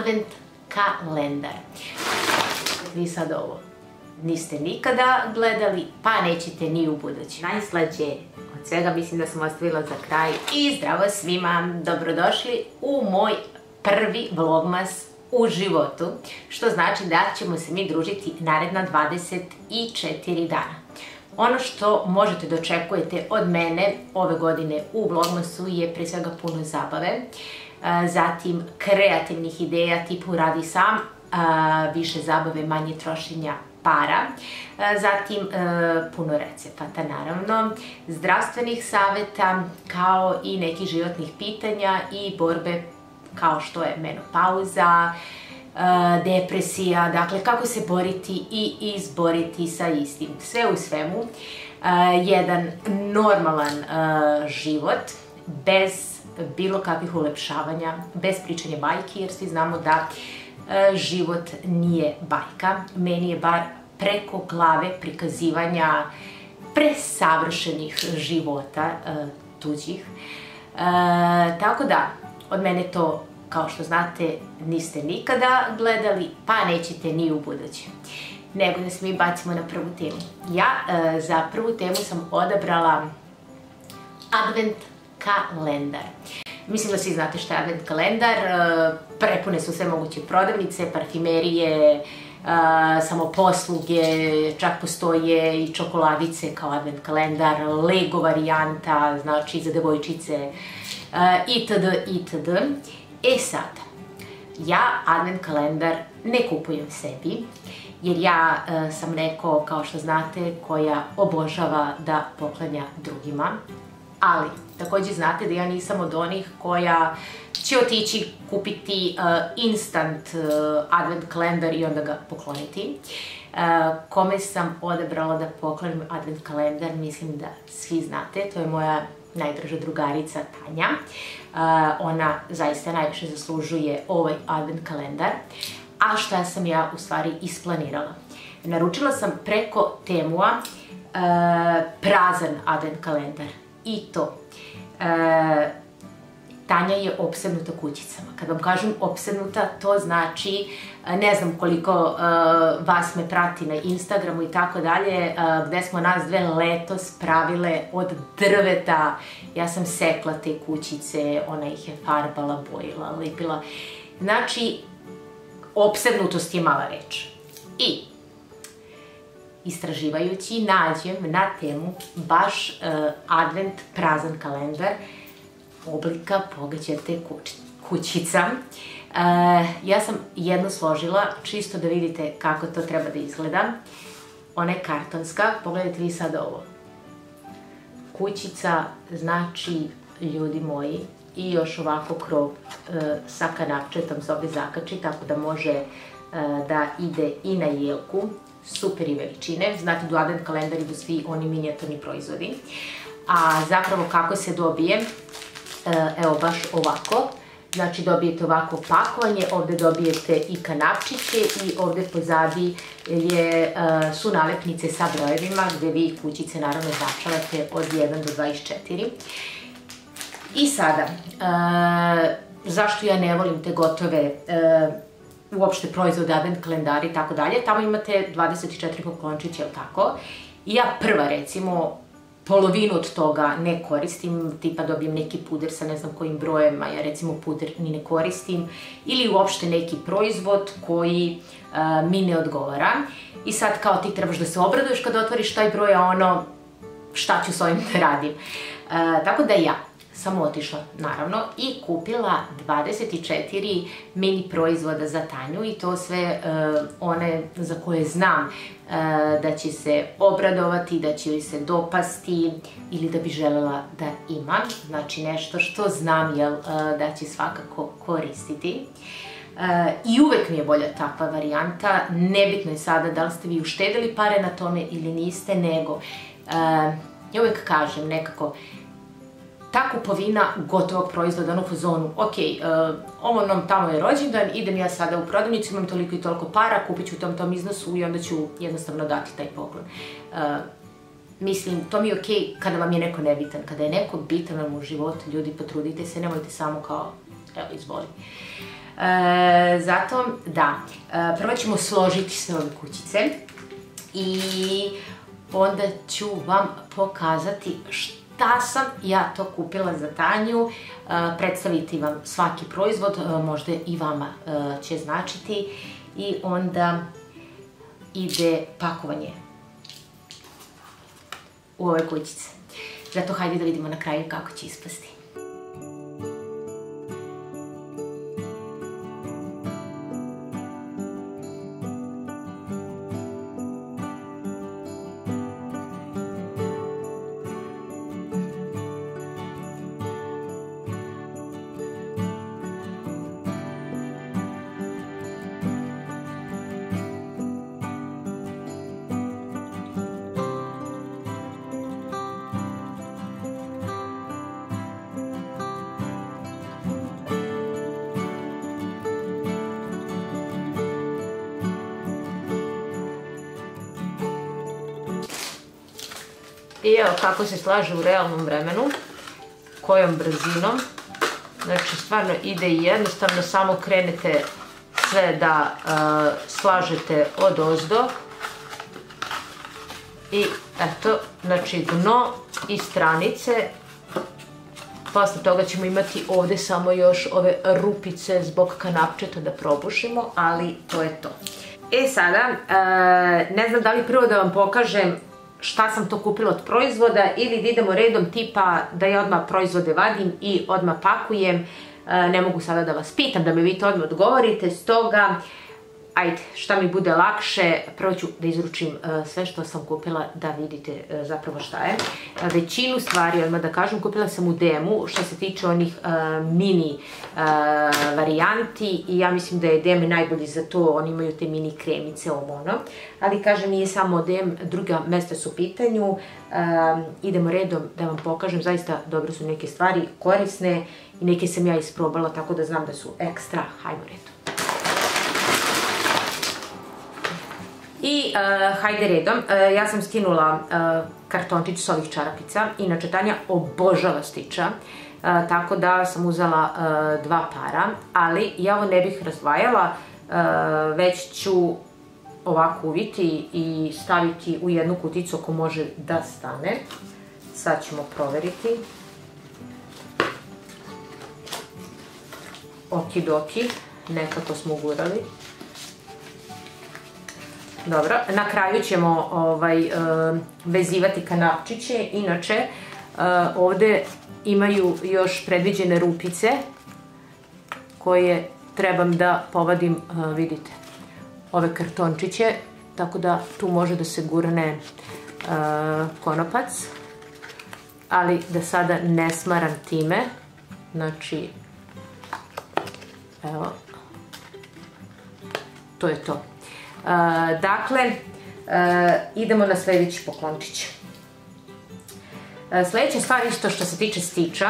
advent kalendar. Vi sad ovo niste nikada gledali, pa nećete ni u budući. Najslađe od svega mislim da sam ostavila za kraj. I zdravo svima, dobrodošli u moj prvi vlogmas u životu, što znači da ćemo se mi družiti naredna 24 dana. Ono što možete da očekujete od mene ove godine u vlogmasu je pre svega puno zabave, zatim kreativnih ideja tipu radi sam, više zabave, manje trošenja para, zatim puno recepata naravno, zdravstvenih saveta kao i nekih životnih pitanja i borbe kao što je menopauza, depresija, dakle kako se boriti i izboriti sa istim. Sve u svemu, jedan normalan život bez bilo kakvih ulepšavanja, bez pričanja bajki, jer svi znamo da život nije bajka. Meni je bar preko glave prikazivanja presavršenih života tuđih. Tako da, od mene to, kao što znate, niste nikada gledali, pa nećete ni u budući. Nego da se mi bacimo na prvu temu. Ja za prvu temu sam odabrala advent kalendar. Mislim da svi znate šta je advent kalendar, prepune su sve moguće prodavnice, parfimerije, samoposluge, čak postoje i čokoladice kao advent kalendar, Lego varijanta, znači za devojčice, itd. itd. E sad, ja advent kalendar ne kupujem sebi, jer ja sam neko, kao što znate, koja obožava da poklanja drugima, ali također znate da ja nisam od onih koja će otići kupiti instant advent kalendar i onda ga pokloniti. Kome sam odabrala da poklonim advent kalendar, mislim da svi znate, to je moja najdraža drugarica Tanja. Ona zaista najviše zaslužuje ovaj advent kalendar. A šta sam ja u stvari isplanirala? Naručila sam preko Temua prazan advent kalendar. I to. Tanja je opsednuta kućicama. Kad vam kažem opsednuta, to znači, ne znam koliko vas me prati na Instagramu i tako dalje, gde smo nas dve letos pravile od drveta. Ja sam sekla te kućice, ona ih je farbala, bojila, lepila. Znači, opsednutost je mala reč. I istraživajući nađem na Temu baš advent prazan kalendar oblika pogađate kućica. Ja sam jedno složila, čisto da vidite kako to treba da izgleda. Ona je kartonska, pogledajte vi sad ovo. Kućica znači, ljudi moji, i još ovako krov sa kanapčetom se ovdje zakači, tako da može da ide i na jelku. Super i veličine, znate da u advent kalendar idu svi oni minijaturni proizvodi. A zapravo kako se dobije, evo baš ovako, znači dobijete ovako pakovanje, ovdje dobijete i kanapčiće i ovdje pozadi su nalepnice sa brojevima gdje vi kućice naravno značavate od 1 do 24. I sada, zašto ja ne volim te gotove uopšte proizvode, advent kalendari i tako dalje, tamo imate 24 poklončića, jel tako? I ja prva, recimo, polovinu od toga ne koristim, tipa dobijem neki puder sa ne znam kojim brojem, a ja recimo puder ni ne koristim, ili uopšte neki proizvod koji mi ne odgovara. I sad kao ti trebaš da se obraduješ kad otvoriš taj broj, a ono, šta ću s ovim da radim? Tako da ja sam otišla, naravno, i kupila 24 mini proizvoda za Tanju i to sve one za koje znam da će se obradovati, da će joj se dopasti ili da bi želela da ima. Znači nešto što znam da će svakako koristiti. I uvek mi je bolja takva varijanta, nebitno je sada da li ste vi uštedili pare na tome ili niste, nego ja uvek kažem nekako, ta kupovina gotovog proizvoda, ono u fazonu, ok, ovo nam tamo je rođendan, idem ja sada u prodavnicu, imam toliko i toliko para, kupit ću u tom iznosu i onda ću jednostavno dati taj poklon. Mislim, to mi je okej kada vam je neko nebitan. Kada je neko bitan vam u životu, ljudi, potrudite se, nemojte samo kao, evo, izvoli. Zato, da, prvo ćemo složiti sve ove kućice i onda ću vam pokazati šta sam ja to kupila za Tanju, predstaviti vam svaki proizvod, možda i vama će značiti i onda ide pakovanje u ove kućice. Zato hajde da vidimo na kraju kako će ispasti. I evo kako se slaže u realnom vremenu, kojom brzinom. Znači stvarno ide jednostavno, samo krenete sve da slažete odozdo. I eto, znači dno i stranice. Posle toga ćemo imati ovdje samo još ove rupice zbog kanapčeta da probušimo, ali to je to. E sada, ne znam da li prvo da vam pokažem šta sam to kupila od proizvoda ili da idemo redom tipa da ja odmah proizvode vadim i odmah pakujem. Ne mogu sada da vas pitam da mi vi to odmah odgovorite, stoga ajde, šta mi bude lakše, prvo ću da izručim sve što sam kupila da vidite zapravo šta je. Većinu stvari, odmah da kažem, kupila sam u DM-u što se tiče onih mini varijanti i ja mislim da je DM najbolji za to, oni imaju te mini kremice, ono. Ali kažem, nije samo DM, druga mesta su u pitanju. Idemo redom da vam pokažem, zaista dobro su neke stvari, korisne i neke sam ja isprobala, tako da znam da su ekstra. Hajmo redom. I hajde redom, ja sam skinula kartončić s ovih čarapica, inače Tanja obožava stiča, tako da sam uzela 2 para, ali ja ovo ne bih razdvajala, već ću ovako uviti i staviti u jednu kuticu ako može da stane. Sad ćemo proveriti. Okidoki, nekako smo ugurali. Dobro, na kraju ćemo vezivati kanapčiće, inače ovdje imaju još predviđene rupice koje trebam da povadim, vidite, ove kartončiće, tako da tu može da se gurne konopac, ali da sada ne smaram time, znači, evo, to je to. Dakle, idemo na sljedeći poklončić. Sljedeća stvar isto što se tiče stiča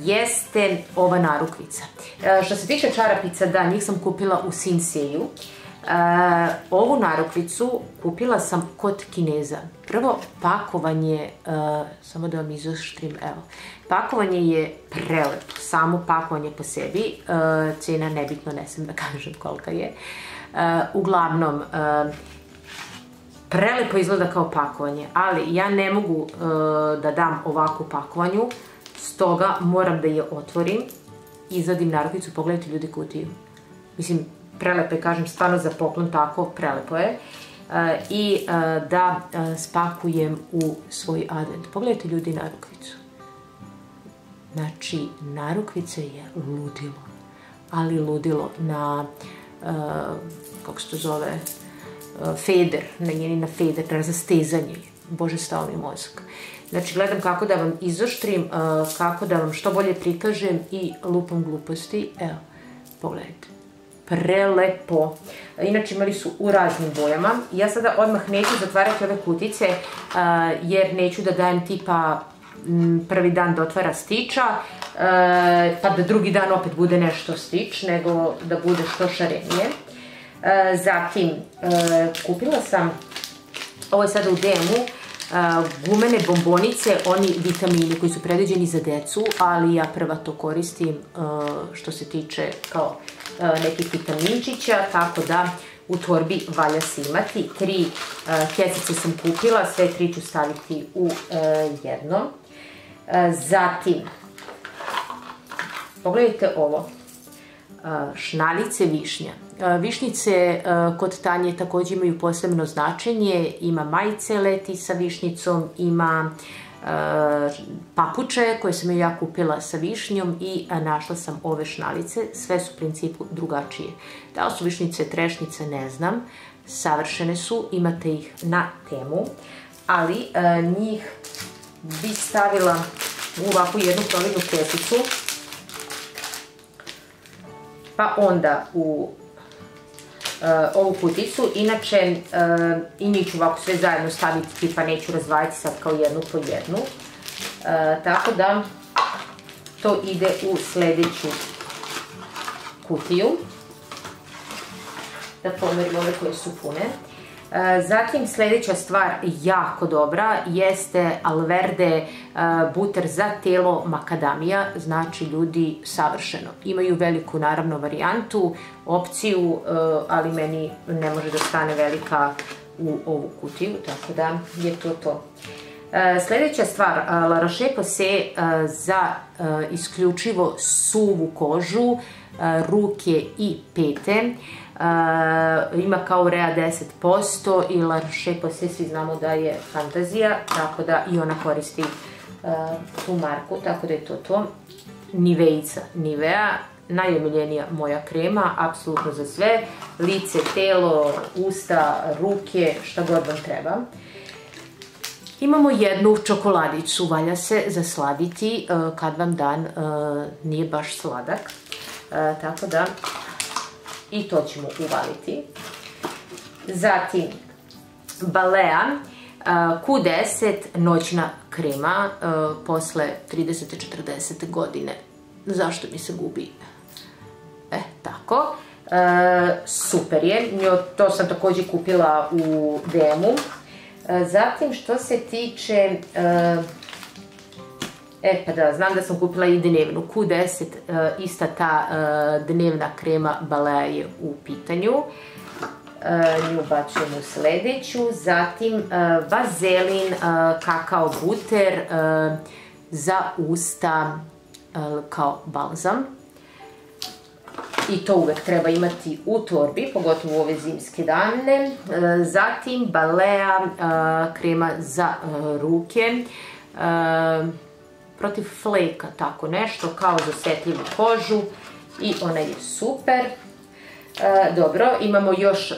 jeste ova narukvica. Što se tiče čarapica, da, njih sam kupila u Sinseju. Ovu narukvicu kupila sam kod Kineza. Prvo, pakovanje, samo da vam izoštrim, evo, pakovanje je prelepo, samo pakovanje po sebi, cijena nebitno, ne znam da kažem kolika je. Uglavnom, prelepo izgleda kao pakovanje, ali ja ne mogu da dam ovakvu pakovanju, stoga moram da je otvorim, izvadim narukvicu, pogledajte ljudi kutiju. Mislim, prelepo je, kažem, stvarno za poklon tako, prelepo je. I da spakujem u svoj advent. Pogledajte ljudi narukvicu. Znači, narukvica je ludilo, ali ludilo na, kako se to zove, feder, na feder, na zastezanje. Bože, stao mi mozak. Znači, gledam kako da vam izoštrim, kako da vam što bolje prikažem i lupam gluposti. Evo, pogledajte. Prelepo. Inače, imali su u raznim bojama. Ja sada odmah neću zatvarati ove kutice, jer neću da dajem tipa prvi dan da otvara stiča, pa da drugi dan opet bude nešto stič, nego da bude što šarenije. Zatim, kupila sam, ovo je sada u DM-u, gumene bombonice, oni vitamini koji su predviđeni za decu, ali ja prva to koristim što se tiče kao nekih vitaminčića, tako da u torbi valja se imati. 3 kesice sam kupila, sve 3 ću staviti u jedno. Zatim, pogledajte ovo, šnalice višnja. Višnjice kod Tanje također imaju posebno značenje, ima majice leti sa višnjicom, ima papuče koje sam ja kupila sa višnjom i našla sam ove šnalice, sve su u principu drugačije. Da li su višnjice, trešnice, ne znam, savršene su, imate ih na temu, ali njih bi stavila u ovakvu jednu providnu kesicu, pa onda u ovu kuticu. Inače, i njih ću ovako sve zajedno staviti, pa neću razdvajati sad kao jednu po jednu. Tako da to ide u sljedeću kutiju. Da pomerim ove koje su pune. Zatim sljedeća stvar jako dobra jeste Alverde buter za telo makadamija, znači ljudi savršeno. Imaju veliku naravno varijantu, opciju, ali meni ne može da stane velika u ovu kutiju, tako da je to to. Sljedeća stvar, La Roche-Posay za isključivo suvu kožu, ruke i pete. Ima kao Urea 10% i La Roche-Posay svi znamo da je fantazija, tako da i ona koristi tu marku, tako da je to to. Niveica, Nivea, najomiljenija moja krema, apsolutno za sve, lice, telo, usta, ruke, šta god vam treba. Imamo jednu čokoladicu, valja se zasladiti kad vam dan nije baš sladak, tako da i to ćemo uvaliti. Zatim, Balea Q10 noćna krema posle 30-40 godine. Zašto mi se gubi? Tako. Super je. To sam također kupila u DM-u. Zatim, što se tiče... pa da, znam da sam kupila i dnevnu. Q10, ista ta dnevna krema Balea je u pitanju. Nju bačujem u sljedeću. Zatim, vazelin kakao buter za usta kao balzam. I to uvek treba imati u torbi, pogotovo u ove zimske dane. Zatim, Balea krema za ruke. Protiv fleka, tako nešto, kao za osjetljivu kožu i ona je super. Dobro, imamo još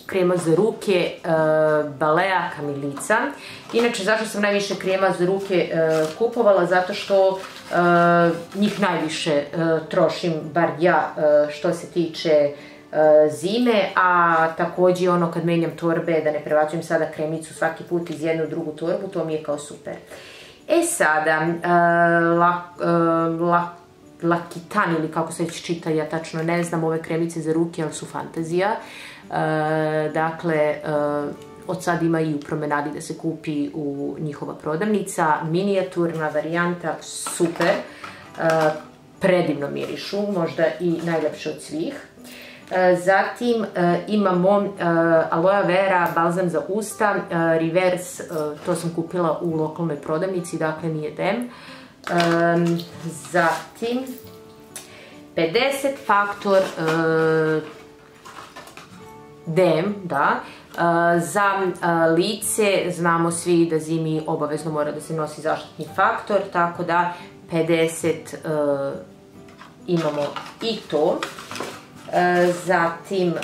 krema za ruke Balea Kamilica. Inače, zašto sam najviše krema za ruke kupovala? Zato što njih najviše trošim, bar ja, što se tiče zime, a također ono kad menjam torbe, da ne prebacujem sada kremicu svaki put iz jednu u drugu torbu, to mi je kao super. Sada, L'Aquitaine ili kako se već čita, ja tačno ne znam, ove kremice za ruke, ali su fantazija. Dakle, od sad ima i u promenadi da se kupi u njihova prodavnica. Minijaturna varijanta, super. Predivno mirišu, možda i najlepše od svih. Zatim imamo aloe vera, balzam za usta, reverse, to sam kupila u lokalnoj prodavnici, dakle nije dem. Zatim 50 faktor dem, da. Za lice znamo svi da zimi obavezno mora da se nosi zaštitni faktor, tako da 50 imamo i to. Zatim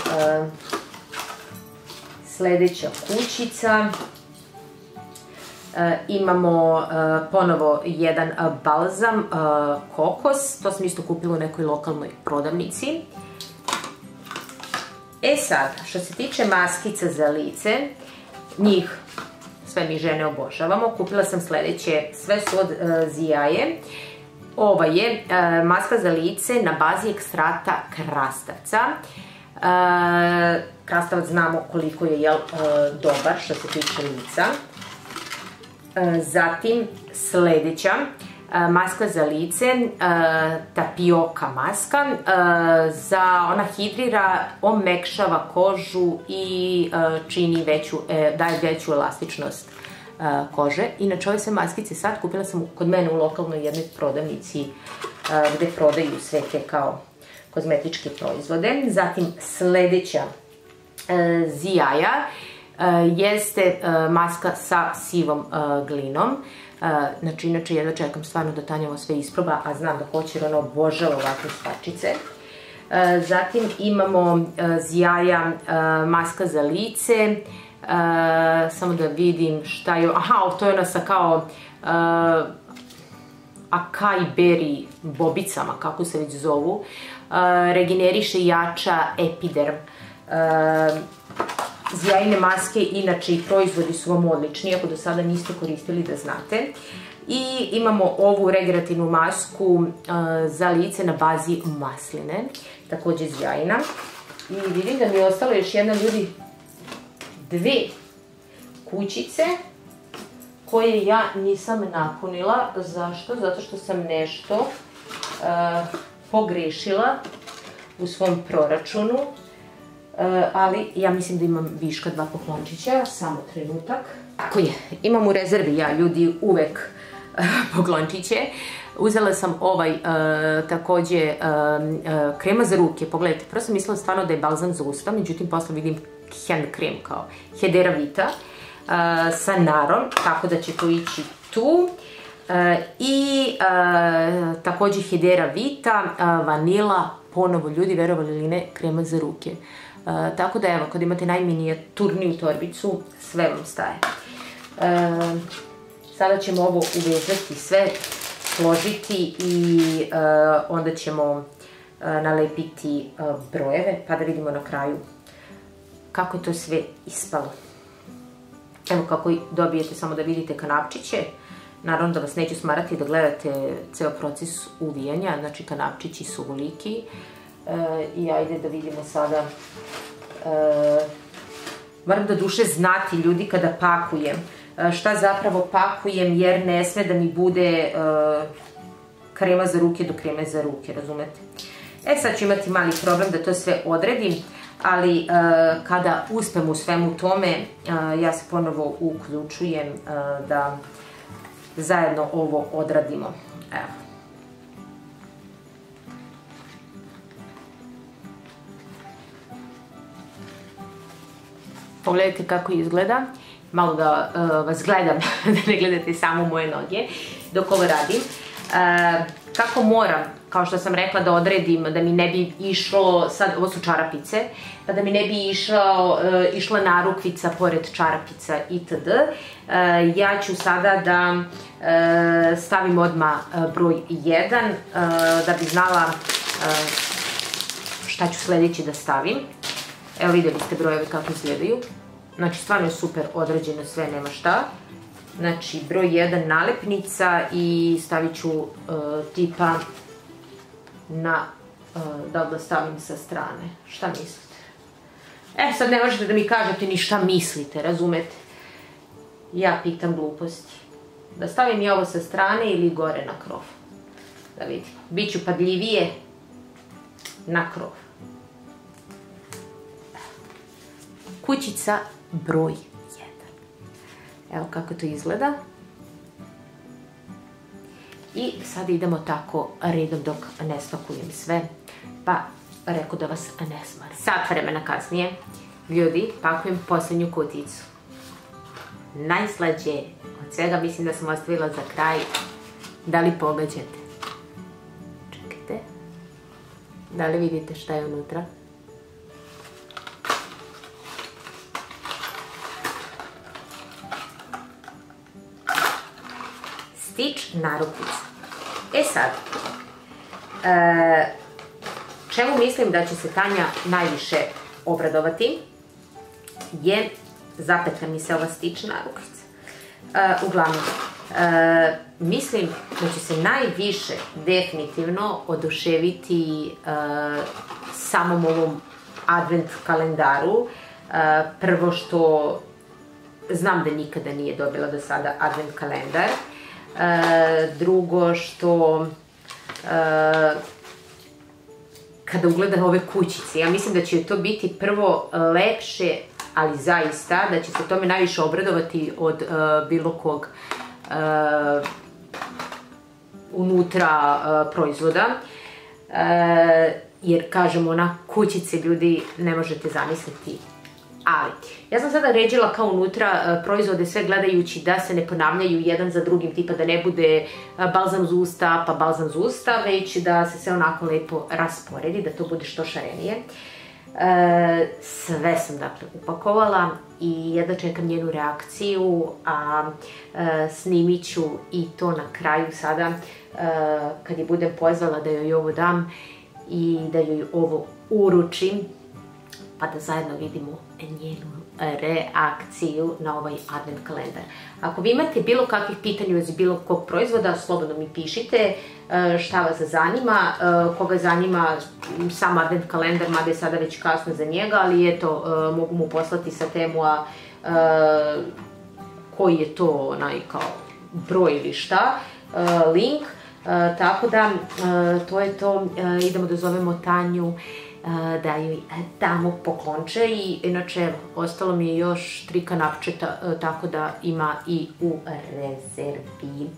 sljedeća kućica, imamo ponovo jedan balzam kokos, to sam isto kupila u nekoj lokalnoj prodavnici. Sad, što se tiče maskica za lice, njih sve mi žene obožavamo, kupila sam sljedeće, sve su od Zijaje. Ova je maska za lice na bazi ekstrakta krastavca. Krastavac znamo koliko je dobar što se tiče lica. Zatim sljedeća maska za lice, tapioka maska. Ona hidrira, omekšava kožu i daje veću elastičnost kože. Inače, ove sve maskice sad kupila sam kod mene u lokalnoj jednoj prodavnici gde prodaju sve te kao kozmetičke proizvode. Zatim sljedeća Zijaja jeste maska sa sivom glinom. Znači, inače jedva čekam stvarno da Tanja ovo sve isproba, a znam da hoće jer ona obožava ovakve stvarčice. Zatim imamo Zijaja maska za lice. Samo da vidim šta je... Aha, to je ona sa kao acai berry bobicama, kako se već zovu. Regeneriše i jača epiderm. Zijajine maske, inače i proizvodi su vam odlični, ako do sada niste koristili da znate. I imamo ovu regenerativnu masku za lice na bazi masline, također Zijajina. I vidim da mi je ostalo još jedna, ljudi, 2 kućice koje ja nisam napunila. Zašto? Zato što sam nešto pogrešila u svom proračunu. Ali ja mislim da imam viška 2 poklončića, samo trenutak. Tako je, imam u rezervi ja, ljudi, uvek poklončiće. Uzela sam ovaj također krema za ruke, pogledajte, prvo sam mislila stvarno da je balzam za usta, međutim posle vidim hand krem kao Hedera Vita sa narom, tako da će to ići tu. I također Hedera Vita, vanila, ponovo, ljudi, verovali ili ne, krema za ruke. Tako da evo, kad imate najminijaturniju torbicu, sve vam staje. Sada ćemo ovo uvezati sve, složiti i onda ćemo nalepiti brojeve, pa da vidimo na kraju kako je to sve ispalo. Evo kako dobijete, samo da vidite kanapčiće. Naravno da vas neću smarati da gledate ceo proces uvijanja, znači kanapčići su ovoliki. I ajde da vidimo sada. Moram da duše znati, ljudi, kada pakujem, šta zapravo pakujem, jer ne sme da mi bude krema za ruke do kreme za ruke, razumete? Sad ću imati mali problem da to sve odredim, ali kada uspem u svemu tome, ja se ponovo uključujem da zajedno ovo odradimo. Evo. Pogledajte kako izgleda. Malo da vas gledam, da ne gledate samo moje noge dok ovo radim. Kako moram, kao što sam rekla, da odredim da mi ne bi išlo, sad ovo su čarapice, pa da mi ne bi išla narukvica pored čarapica itd. Ja ću sada da stavim odmah broj 1 da bi znala šta ću sljedeći da stavim. Evo, vidjeli ste brojeve kako izgledaju. Znači, stvarno je super odrađeno sve, nema šta. Znači, broj 1 nalepnica i stavit ću tipa na, da li da stavim sa strane. Šta mislite? Sad ne možete da mi kažete ni šta mislite, razumete? Ja pitam gluposti. Da stavim i ovo sa strane ili gore na krov. Da vidim. Biću padljivije na krov. Kućica broj 1. Evo kako to izgleda. I sada idemo tako redom dok ne spakujem sve. Pa rekao da vas ne smarim. Sat vremena kasnije, ljudi, pakujem posljednju kuticu. Najslađe od svega, mislim da sam ostavila za kraj. Da li pogađate? Čekajte. Da li vidite šta je unutra? Stitch narukvica. Sad, čemu mislim da će se Tanja najviše obradovati je, zapetlja mi se ova Stitch narukvica. Uglavnom, mislim da će se najviše definitivno oduševiti samom ovom advent kalendaru. Prvo što znam da nikada nije dobila do sada advent kalendar. Drugo što kada ugleda ove kućice, ja mislim da će to biti prvo lepše, ali zaista da će se tome najviše obradovati od bilo kog unutra proizvoda. Jer kažemo na kućice ljudi ne možete zamisliti. Ali, ja sam sada ređila kao unutra proizvode sve gledajući da se ne ponavljaju jedan za drugim, tipa da ne bude balzam za usta pa balzam za usta, već da se sve onako lepo rasporedi, da to bude što šarenije. Sve sam dakle upakovala i jedva čekam njenu reakciju, a snimit ću i to na kraju sada kad je budem pozvala da joj ovo dam i da joj ovo uručim, pa da zajedno vidimo njenu reakciju na ovaj advent kalendar. Ako vi imate bilo kakvih pitanja u vezi bilo kog proizvoda, slobodno mi pišite šta vas zanima, koga zanima sam advent kalendar, mada je sada već kasno za njega, ali eto, mogu mu poslati sa Temua koji je to onaj kao broj ili šta, link, tako da to je to. Idemo da zovemo Tanju da joj damo poklonče i inače ostalo mi je još 3 kanapčeta, tako da ima i u rezervi.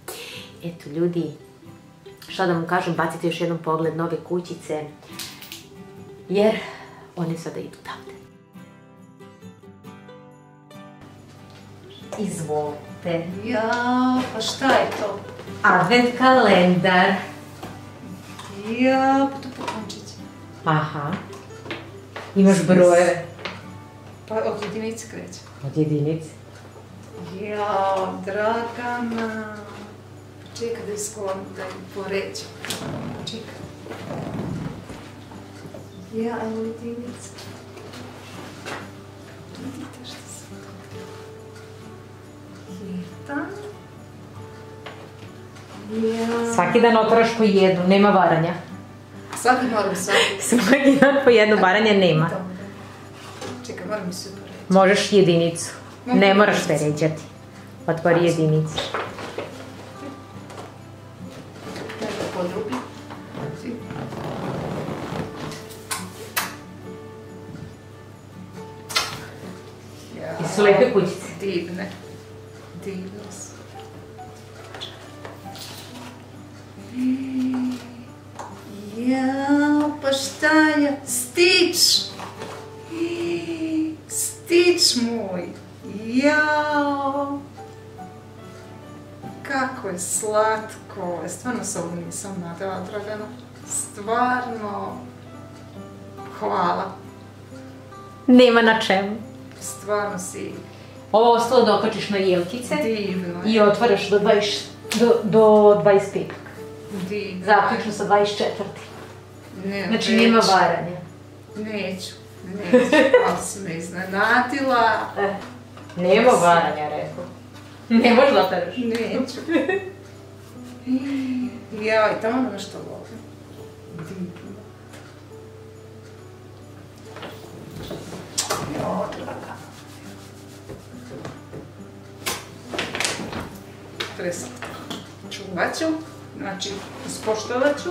Eto ljudi, šta da vam kažem, bacite još jednom pogled na ove kućice jer one sada idu tamo. Izvolite. Ja, pa šta je to? Advent kalendar. Ja, pa to poklončić. Aha. Imaš brojeve? Pa od jedinice kreće. Od jedinice. Ja, Dragana. Čekaj da isklonu, da im poređu. Čekaj. Ja, evo jedinice. Vidite što sam dobila. Jedan. Ja. Svaki dan otvaraš po jednu, nema varanja. Svaki moram svaki. Svaki dan po jednu, varanja nema. Čekaj, moram mi super reći. Možeš jedinicu. Ne moraš sve ređati. Otvori jedinicu. Daj da podrubi. I su lepe kućice. Divne. Divne su. Jao, pa šta je? Stić! Stić moj! Jao! Kako je slatko! Stvarno se ovo nisam nadala, Dragana. Stvarno. Hvala. Nema na čemu. Stvarno si Ovo ostalo da okačiš na jelkice divno. i otvaraš do 25. Divno. Zaključno sa 24. Znači nema varanja. Neću, ali si me iznenadila. Nema varanja, rekao. Ne možeš da otvaraš. Neću. Jao, i tamo nešto volim. Divno. Jao, Draga. Preslatko. Čuvat ću, znači ispoštovat ću.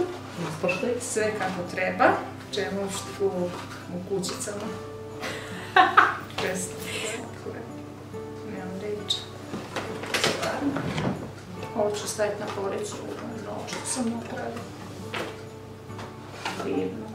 Ispoštuj. Sve kako treba, čemu u kućicama. Preslatko je. Nemam reći. Stvarno. Ovo ću staviti na poreću, noću sam napravila. Divno.